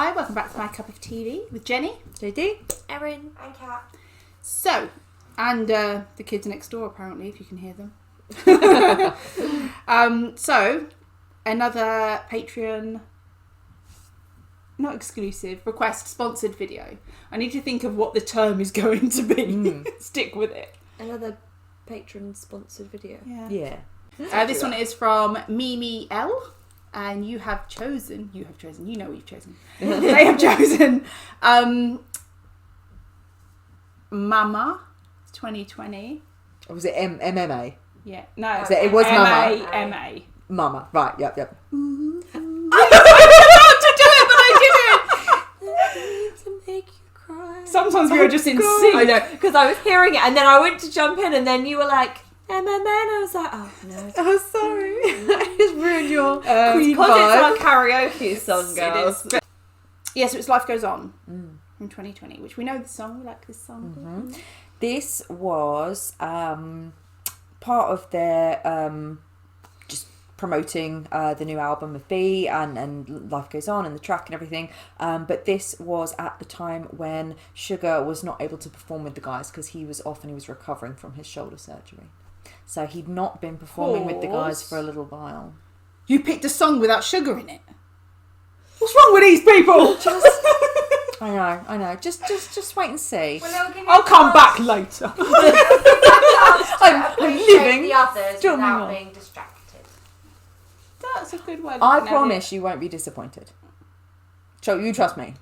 Hi, welcome back to My Cup of TV with Jenny, JD, Erin, and Kat. So, and the kids next door apparently, if you can hear them. So, another Patreon, not exclusive, request sponsored video. I need to think of what the term is going to be. Stick with it. Another patron sponsored video. Yeah. This one is from Mimi L. And you have chosen, you know what you've chosen. They have chosen Mama 2020. Or was it MMA? Yeah, no. So it was Mama. MA. Mama, right, yep. I was to do it, but I didn't. To make you cry. Sometimes we were just in sync. I know, because I was hearing it and then I went to jump in and then you were like, MMA, and I was like, oh no. Oh, sorry. I just ruined your Queen Because vibe. it's our karaoke song, girls. It is. Yes, it was Life Goes On in 2020, which we know the song, we like this song. Mm-hmm. This was part of their just promoting the new album of B and Life Goes On and the track and everything. But this was at the time when Sugar was not able to perform with the guys because he was off and he was recovering from his shoulder surgery. So he'd not been performing with the guys for a little while. You picked a song without Sugar in it. What's wrong with these people? I know. Just wait and see. Well, I'll come back later. I'm living. the others still without moving on. being distracted. That's a good way. I promise you won't be disappointed. So you trust me.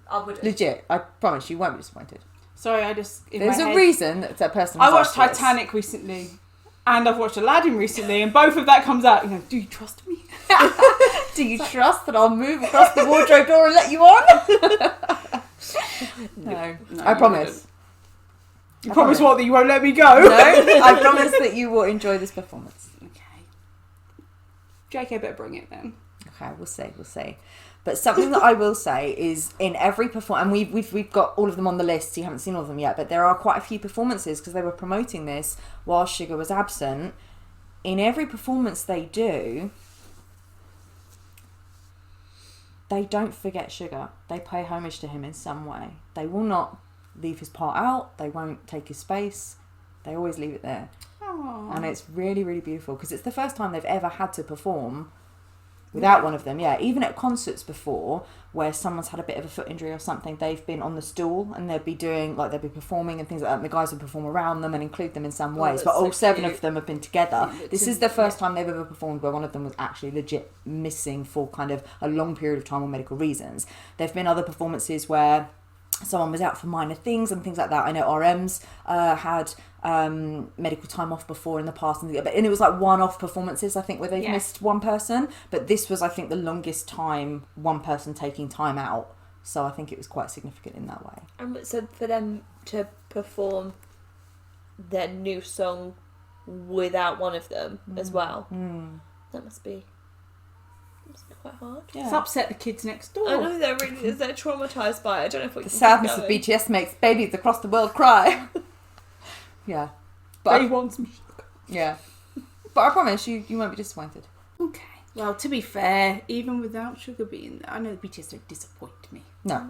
I wouldn't. Legit. I promise you won't be disappointed. Sorry, I just... There's a reason that person... I watched Titanic recently. And I've watched Aladdin recently. And both of that comes out. You know, do you trust me? Do you trust that I'll move across the wardrobe door and let you on? No, I promise. You promise what? That you won't let me go? No, I promise that you will enjoy this performance. Okay. JK, better bring it then. Okay, we'll see. But something that I will say is in every performance, and we've got all of them on the list, so you haven't seen all of them yet, but there are quite a few performances because they were promoting this while Sugar was absent. In every performance they do, they don't forget Sugar. They pay homage to him in some way. They will not leave his part out. They won't take his space. They always leave it there. Aww. And it's really, really beautiful because it's the first time they've ever had to perform without one of them. Yeah, even at concerts before where someone's had a bit of a foot injury or something, they've been on the stool and they'd be performing and things like that, and the guys would perform around them and include them in some ways, but all seven of them have been together. This is the first time they've ever performed where one of them was actually legit missing for kind of a long period of time on medical reasons. There've been other performances where someone was out for minor things and things like that. I know RM's had medical time off before in the past, and it was like one-off performances, I think, where they've missed one person. But this was, I think, the longest time one person taking time out. So I think it was quite significant in that way. So for them to perform their new song without one of them as well, that must be quite hard. Yeah. It's upset the kids next door. I know they're traumatised by it. I don't know if we The can sadness keep of going. BTS makes babies across the world cry. Yeah. But he wants me. Yeah. But I promise you won't be disappointed. Okay. Well, to be fair, even without Sugar being there, I know the BTS don't disappoint me. No.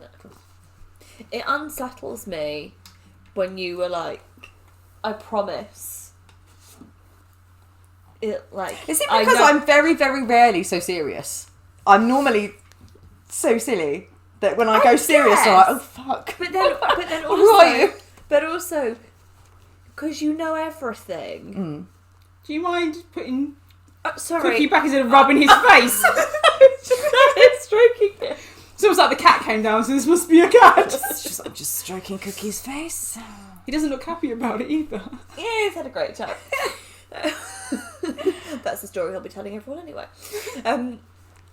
It unsettles me when you were like, I promise. Is it because I'm very, very rarely so serious? I'm normally so silly that when I go serious, I'm like, oh fuck. But then also, who are you? But also, because you know everything. Do you mind putting sorry, Cookie back instead of rubbing his face? stroking it. It's almost like the cat came down, so this must be a cat. I'm just stroking Cookie's face. He doesn't look happy about it either. Yeah, he's had a great time. That's the story he'll be telling everyone anyway.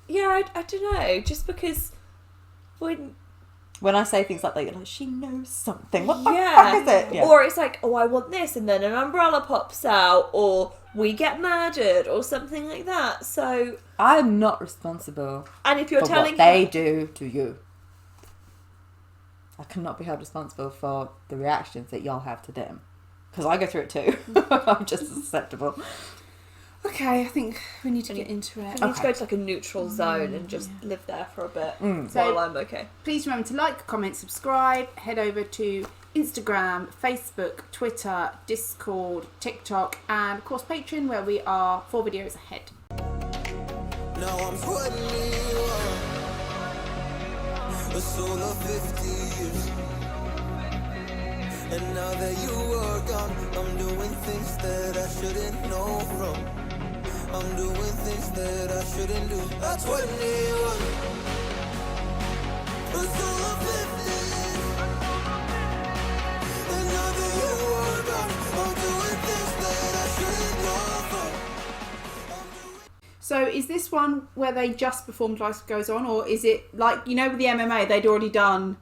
Yeah, I don't know. Just because when I say things like that, you're like, she knows something. What the fuck is it? Yeah. Or it's like, oh, I want this, and then an umbrella pops out, or we get murdered, or something like that. So I'm not responsible. And if you're for telling what they do to you, I cannot be held responsible for the reactions that y'all have to them. Because I go through it too. I'm just as susceptible. Okay, I think we need to get into it. We need to go to like a neutral zone and just live there for a bit So- while I'm okay. Please remember to like, comment, subscribe. Head over to Instagram, Facebook, Twitter, Discord, TikTok, and of course Patreon, where we are 4 videos ahead. Now I'm 21, a soul of 50 years. And now that you are gone, I'm doing things that I shouldn't know from. I'm doing things that I shouldn't do. At 21, a soul of 50 years. And now that you are gone, I'm doing things that I shouldn't know from. So is this one where they just performed Life Goes On, or is it like, you know, with the MMA, they'd already done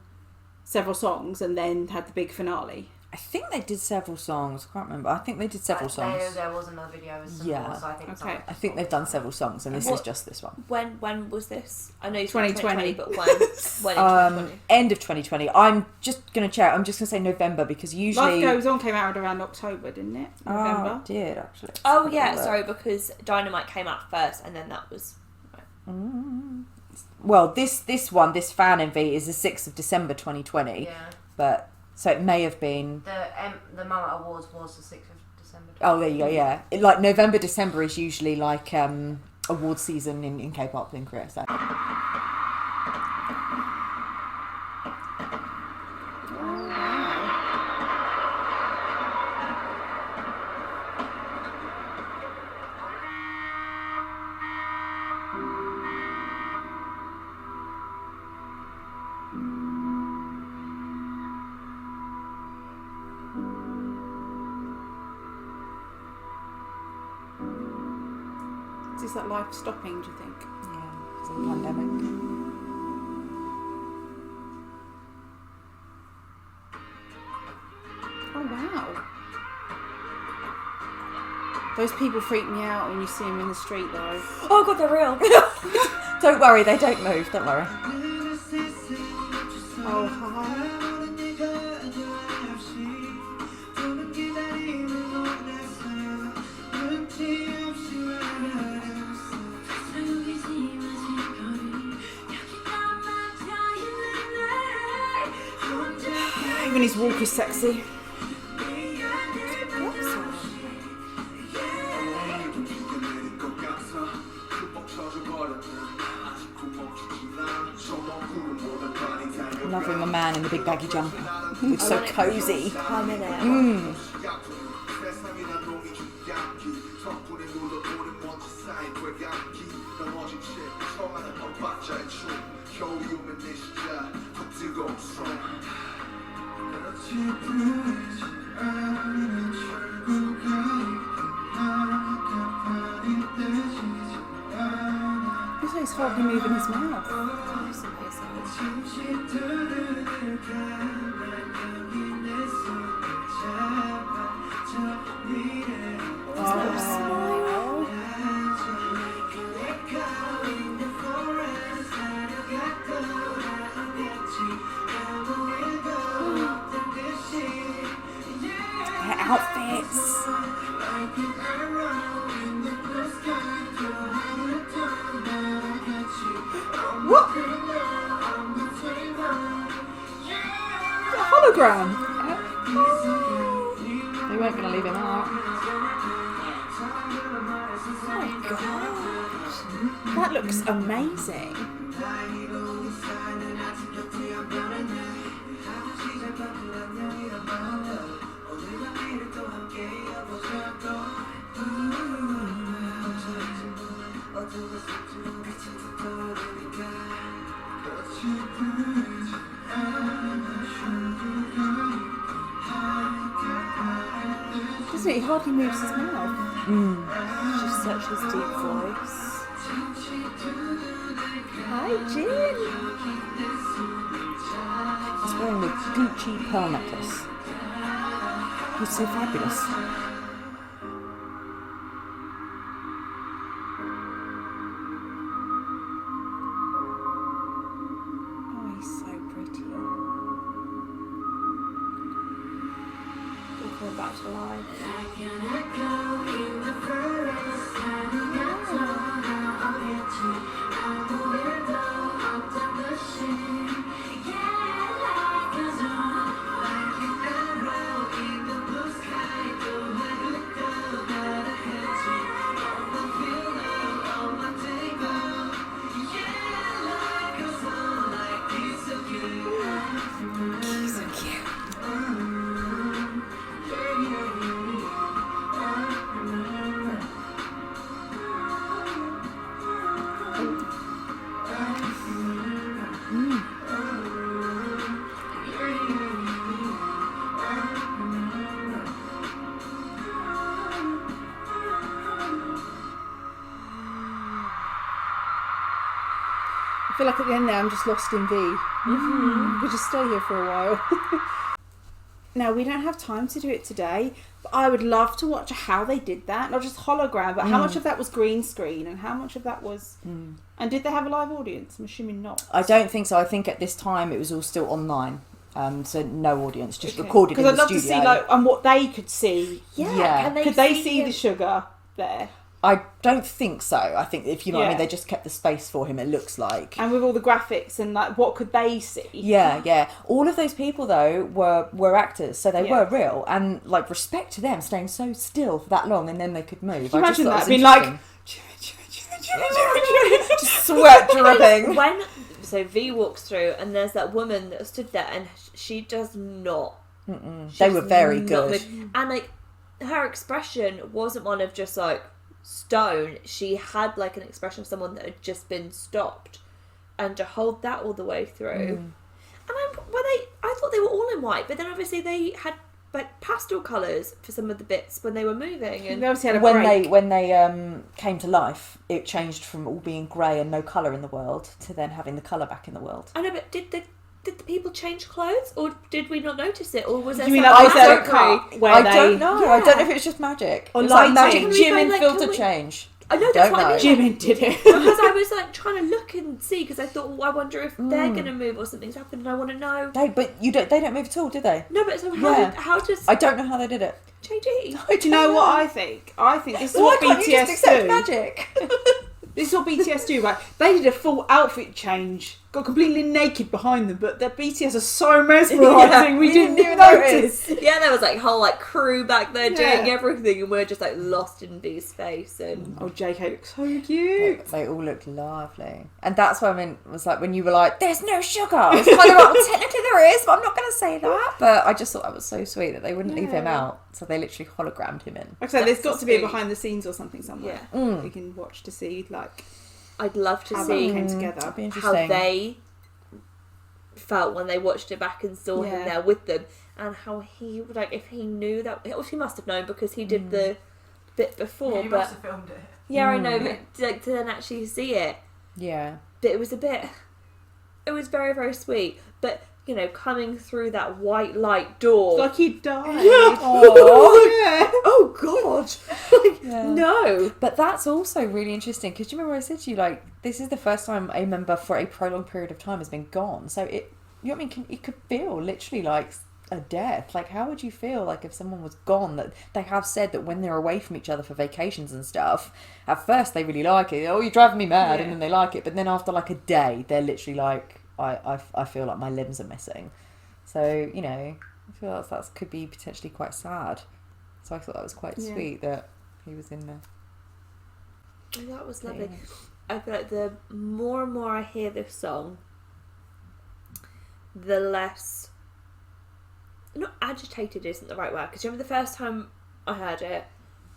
several songs and then had the big finale? I think they did several songs. I can't remember. I think they did several songs. There was another video with some Yeah. more, so I think Okay. I think they've done several songs, and this is just this one. When was this? I know you 2020. 2020, but when in 2020? End of 2020. I'm just going to check. I'm just going to say November, because usually... Life Goes On came out around October, didn't it? November. Oh, it did, actually. Oh yeah, sorry, because Dynamite came out first, and then that was. Well, this fan MV is the 6th of December 2020. Yeah. But, so it may have been... The Mama Awards was the 6th of December. Oh, there you go, yeah. Like, November, December is usually like award season in K-pop in Korea, so... Is that life stopping, do you think? Yeah, it's a pandemic. Oh, wow. Those people freak me out when you see them in the street, though. Oh god, they're real. Don't worry, they don't move, don't worry. Oh, hi. Even his walk is sexy. Loving my man in the big baggy jumper. Looks so cosy. I'm in it. Looks like he's hardly moving his mouth. That's amazing. Their outfits. What? A hologram. They weren't going to leave him out. That looks amazing. Doesn't it? He hardly moves his mouth. Just such his deep voice. Hi, Jin. He's wearing the Gucci pearl necklace. He's so fabulous. Oh, he's so pretty. All coming back to life. I feel like at the end there I'm just lost in V. I could just stay here for a while. Now, we don't have time to do it today, but I would love to watch how they did that. Not just hologram, but how much of that was green screen and how much of that was... And did they have a live audience? I'm assuming not. I don't think so. I think at this time it was all still online. So no audience, just recorded in the studio. Because I'd love to see, and what they could see. Yeah. Could they see the sugar there? I don't think so. I think, if you know what I mean, they just kept the space for him, it looks like. And with all the graphics and what could they see? Yeah. All of those people though were actors, so they were real, and respect to them staying so still for that long, and then they could move. Can you imagine that? Being just sweat dripping. So V walks through, and there's that woman that stood there, and she does not. They were very good, and her expression wasn't one of just stone. She had an expression of someone that had just been stopped, and to hold that all the way through. And I thought they were all in white, but then obviously they had pastel colours for some of the bits when they were moving, and they obviously had a break. when they came to life, it changed from all being grey and no colour in the world to then having the colour back in the world. I know, but did the people change clothes, or did we not notice it, or was there? You mean I don't know. Yeah. I don't know if it was just magic. Or it's lighting. Magic Jim in filter change. I know, that's what I mean. Jim did it. Because I was trying to look and see, because I thought, I wonder if they're going to move or something's happened, and I want to know. They don't move at all, do they? No, but so how does... I don't know how they did it. JD. Do you know what I think? I think this is Why what can't BTS you just accept do. magic? This is what BTS do, right? They did a full outfit change, got completely naked behind them, but their BTS are so mesmerising, we didn't even notice. Yeah, there was whole crew back there doing everything, and we're just lost in V's face. And JK looks so cute. They all look lovely, and that's what I mean. Was when you were like, "There's no sugar." I was kind of well, technically there is, but I'm not going to say that. But I just thought that was so sweet that they wouldn't leave him out, so they literally hologrammed him in. Like I said, there's got to be a behind the scenes or something somewhere. Yeah, we can watch to see I'd love to how see that came together. That'd be how they felt when they watched it back and saw him there with them, and how he if he knew that. He must have known, because he did the bit before. He but must have filmed it. Yeah, I know, but to then actually see it. Yeah. But it was very, very sweet. But coming through that white light door, Like he died. Oh God! No. But that's also really interesting, because do you remember I said to you this is the first time a member for a prolonged period of time has been gone. So it, you know what I mean? It could feel literally like a death. How would you feel if someone was gone? That they have said that when they're away from each other for vacations and stuff, at first they really like it. Oh, you're driving me mad, and then they like it. But then after a day, they're literally I feel like my limbs are missing. So I feel like that could be potentially quite sad. So I thought that was quite sweet that he was in there. Oh, that was lovely. I feel like the more and more I hear this song, the less... Not agitated isn't the right word, because remember the first time I heard it,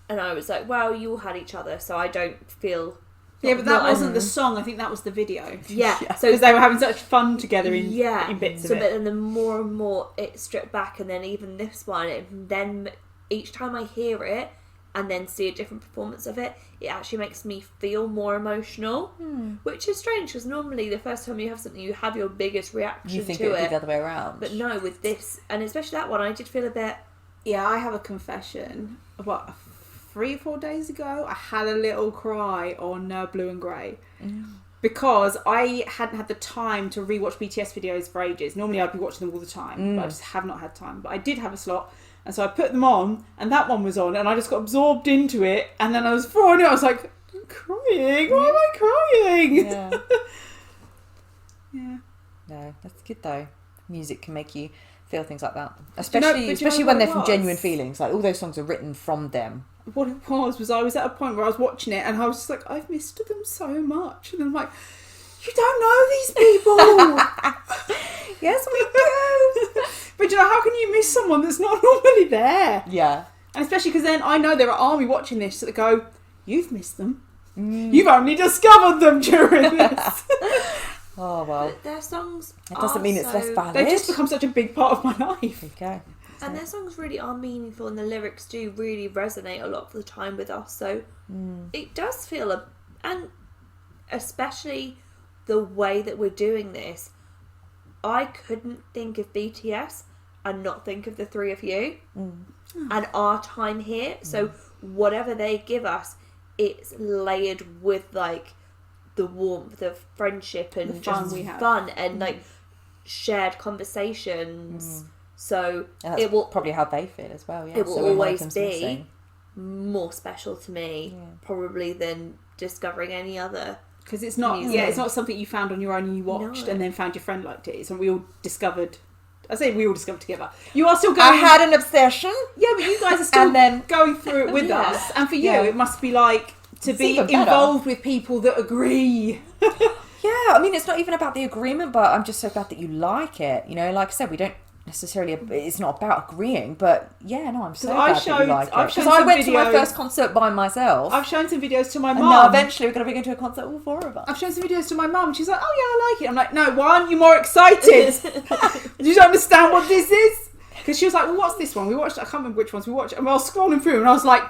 and I was like, well, you all had each other, so I don't feel... Yeah, but that wasn't the song. I think that was the video. Yeah. So because they were having such fun together in bits of it. But then the more and more it stripped back, and then even this one, and then each time I hear it and then see a different performance of it, it actually makes me feel more emotional, which is strange, because normally the first time you have something, you have your biggest reaction to it. You think it would be the other way around. But no, with this, and especially that one, I did feel a bit... Yeah, I have a confession. 3 or 4 days ago, I had a little cry on Blue and Grey. Because I hadn't had the time to rewatch BTS videos for ages. Normally I'd be watching them all the time, but I just have not had time. But I did have a slot, and so I put them on, and that one was on, and I just got absorbed into it, and then I was throwing it, I was like, I'm crying, why am I crying? Yeah. Yeah. No, that's good though. Music can make you feel things like that. Especially know when they're what it from was? genuine feelings. All those songs are written from them. What it was I was at a point where I was watching it, and I was just like, I've missed them so much. And then I'm like, you don't know these people. Yes, we do. But how can you miss someone that's not normally there? Yeah. And especially because then I know there are army watching this that go, you've missed them. You've only discovered them during this. Oh, well. But their songs It doesn't mean it's less valid. They've just become such a big part of my life. There you go. And their songs really are meaningful, and the lyrics do really resonate a lot of the time with us. So it does feel and especially the way that we're doing this, I couldn't think of BTS and not think of the three of you and our time here. So whatever they give us, it's layered with like the warmth of friendship and The fun just we have. fun and like shared conversations. So And that's it will probably how they feel as well. Yeah, it will so when one of always them's be missing- more special to me probably than discovering any other. Because it's not, Music. it's not something you found on your own and you watched No. and then found your friend liked it. It's something we all discovered. I say we all discovered together. You are still going. I had an obsession. Yeah, but you guys are still And then- going through it with Yeah. us. And for you, Yeah. it must be like to It's be even better. involved with people that agree. Yeah, I mean, it's not even about the agreement, but I'm just so glad that you like it. You know, like I said, we don't necessarily, it's not about agreeing, but yeah, no, I'm so glad that you like it. I've shown Because I some went to my videos- first concert by myself. I've shown some videos to my and mum. now eventually we're going to be going to a concert, all four of us. I've shown some videos to my mum. She's like, "Oh yeah, I like it." I'm like, "No, why aren't you more excited? You don't understand what this is." Because she was like, "Well, what's this one?" We watched. I can't remember which ones we watched. And I was scrolling through, and I was like,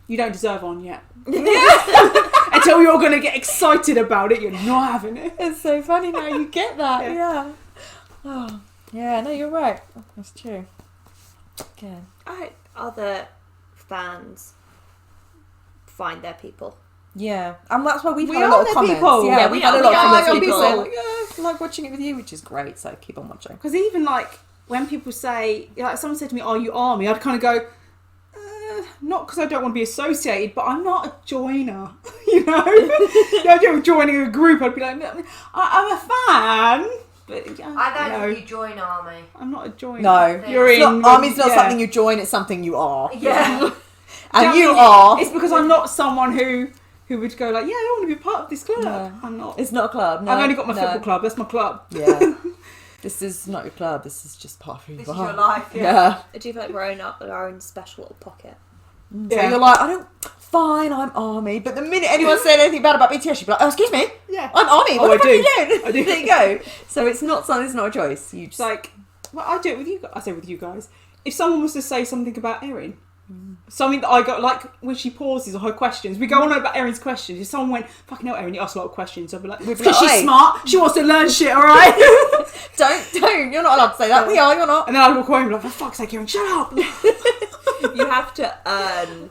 "You don't deserve on yet." Until you're going to get excited about it, you're not having it. It's so funny now you get that. Yeah. Yeah. Oh, yeah, no, you're right. That's true. Yeah. I hope other fans find their people. Yeah, and that's why we've We had a are lot of the comments. people. Yeah, Yeah, we've we had a are- lot we of are comments. the People people. say, like, yeah, I like watching it with you, which is great. So keep on watching. Because even like when people say, like someone said to me, "Are you Army?" I'd kind of go, not because I don't want to be associated, but I'm not a joiner. You know, the idea of joining a group, I'd be like, I'm a fan, but yeah, I don't no, think you join army. I'm not a joiner. No, You're it's in. not, army's not yeah. something you join; it's something you are. Yeah. And you Definitely. are. It's because I'm not someone who would go like, "Yeah, I want to be part of this club." No. I'm not. It's not a club. No, I've only got my no. football club. That's my club. Yeah. This is not your club. This is just part of who you This are. is your life. Yeah. I do feel like we're in our own special little pocket. So Yeah. you're like, I don't. Fine, I'm army. But the minute anyone said anything bad about BTS, you'd be like, oh, excuse me, Yeah. I'm army. What Oh, the fuck I are you do. doing? I do. There you go. So it's not something. It's not a choice. You It's just like, well, I do it with you guys. I say with you guys. If someone was to say something about Erin, something that I got, like when she pauses or her questions, we go on about Erin's questions. If someone went, "Fucking hell, Erin, you ask a lot of questions," I'd be like, We'd be "Because like, she's "Oi." smart. She wants to learn shit, all right?" don't. You're not allowed to say that. We are. You're not. And then I'd walk away and be like, "For fuck's sake, Erin, shut up." You have to earn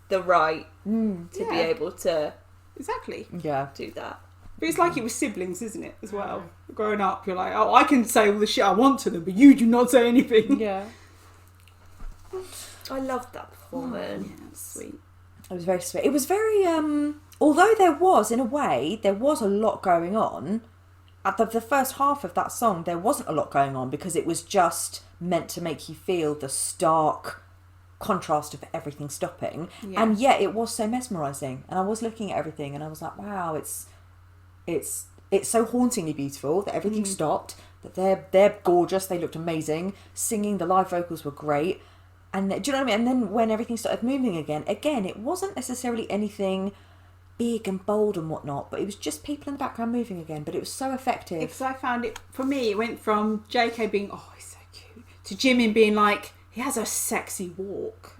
the right to be Yeah. able to Exactly. Yeah. do that. But it's like it with siblings, isn't it? As well. Growing up, you're like, "Oh, I can say all the shit I want to them, but you do not say anything." Yeah. I loved that performance. Yeah, sweet. It was very sweet. It was very, although there was, in a way, there was a lot going on, at the first half of that song, there wasn't a lot going on because it was just meant to make you feel the stark contrast of everything stopping. Yeah. And yet it was so mesmerising. And I was looking at everything and I was like, wow, it's so hauntingly beautiful that everything stopped, that they're gorgeous, they looked amazing, singing, the live vocals were great. And do you know what I mean? And then when everything started moving again, it wasn't necessarily anything big and bold and whatnot, but it was just people in the background moving again. But it was so effective. Because I found it, for me, it went from JK being, "Oh, he's so cute," to Jimin being like, "He has a sexy walk."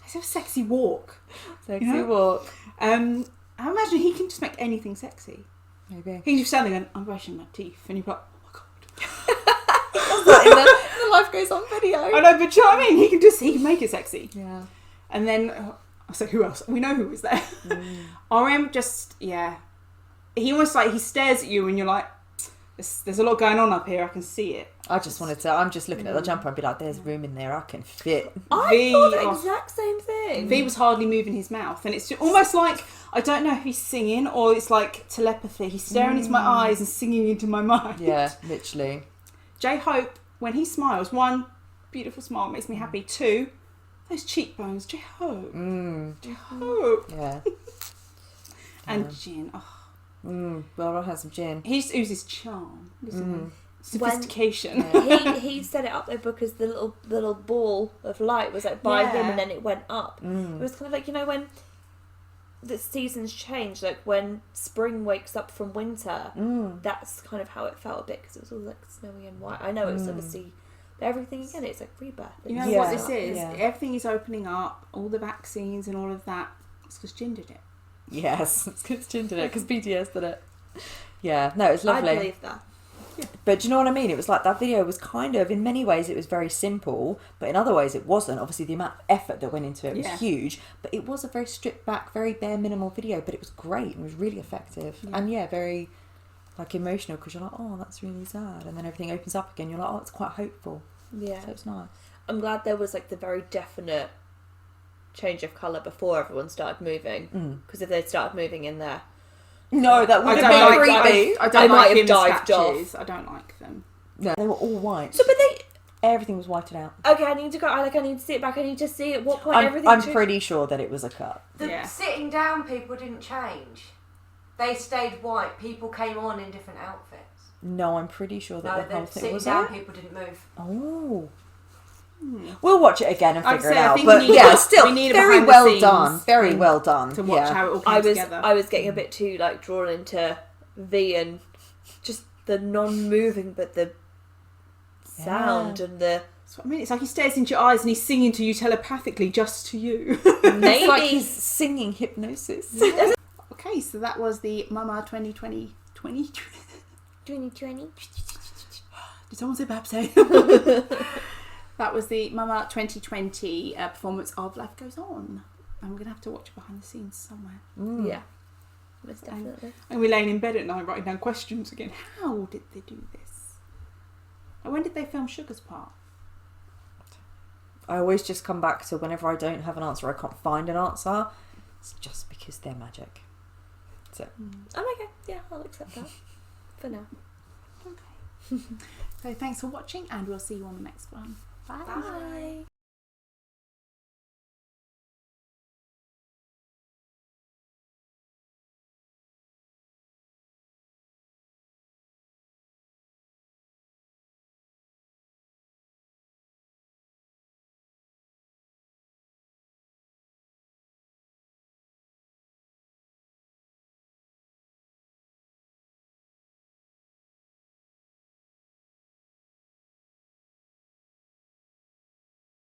He has a sexy walk. Sexy You know? walk. I imagine he can just make anything sexy. Maybe. He can just stand there going, "I'm brushing my teeth," and you're like, "Oh my god." the Life Goes On video. I know, but do you know what I mean? He can make it sexy. Yeah. And then, I say, who else? We know who was there. RM just, yeah. He almost like, he stares at you and you're like, there's a lot going on up here, I can see it. I just wanted to, I'm just looking at the jumper and be like, there's room in there, I can fit. I thought the oh, exact same thing. V was hardly moving his mouth, and it's just almost like, I don't know if he's singing or it's like telepathy. He's staring into my eyes and singing into my mind. Yeah, literally. J-Hope, when he smiles, one, beautiful smile makes me happy. Two, those cheekbones, J-Hope. J-Hope. Yeah. And Jin, oh, Well, I'll have some gin. he just oozes charm. Listen, sophistication. he set it up there because the little ball of light was like by him Yeah. and then it went up. It was kind of like, you know, when the seasons change, like when spring wakes up from winter, that's kind of how it felt a bit because it was all like snowy and white. I know it's obviously, but everything again, it's like rebirth. You know Yeah. what this is? Yeah. Everything is opening up, all the vaccines and all of that. It's because Jin did it. Yes, it's because Jin did it, because BTS did it. Yeah, no, it was lovely. I believe that. But do you know what I mean? It was like that video was kind of, in many ways, it was very simple, but in other ways, it wasn't. Obviously, the amount of effort that went into it was huge, but it was a very stripped back, very bare minimal video, but it was great and it was really effective. Yeah. And very like emotional because you're like, oh, that's really sad. And then everything opens up again. You're like, oh, it's quite hopeful. Yeah. So it's nice. I'm glad there was like the very definite change of colour before everyone started moving. Because if they'd started moving in there, no, that would have been creepy. I might have dived off. I don't like them. No, they were all white. So, but everything was whited out. Okay, I need to go. I need to see it back. I need to see at what point everything. I'm pretty sure that it was a cut. The sitting down people didn't change. They stayed white. People came on in different outfits. No, I'm pretty sure that the whole thing was sitting down people didn't move. Oh. We'll watch it again and figure it out. But still, very well done. Very well done. To watch how it all comes together. I was getting a bit too like drawn into V and just the non-moving, but the sound and the. That's what I mean. It's like he stares into your eyes and he's singing to you telepathically, just to you. Maybe it's like he's singing hypnosis. Okay, so that was the Mama 2020. 2020. Did someone say Babsy? That was the Mama 2020 performance of Life Goes On. And we're going to have to watch it behind the scenes somewhere. Yeah, most definitely. And we're laying in bed at night writing down questions again. How did they do this? And when did they film Sugar's part? I always just come back to whenever I don't have an answer, I can't find an answer. It's just because they're magic. So. I'm okay. Yeah, I'll accept that. For now. Okay. So thanks for watching and we'll see you on the next one. Bye. Bye.